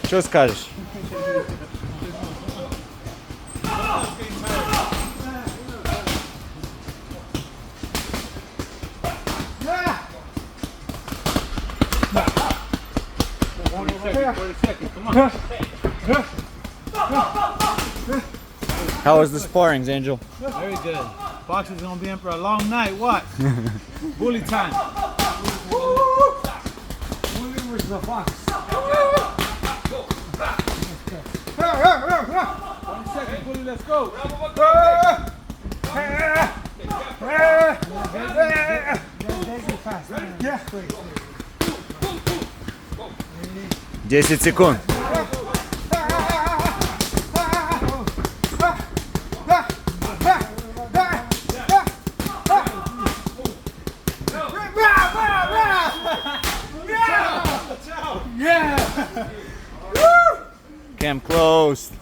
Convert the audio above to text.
Что скажешь? How was the sparrings, Angel? Very good. Fox is gonna be in for a long night. What? Bully time. Bully versus the fox. 1 second, Bully. Let's go. 10 секунд. Cam closed.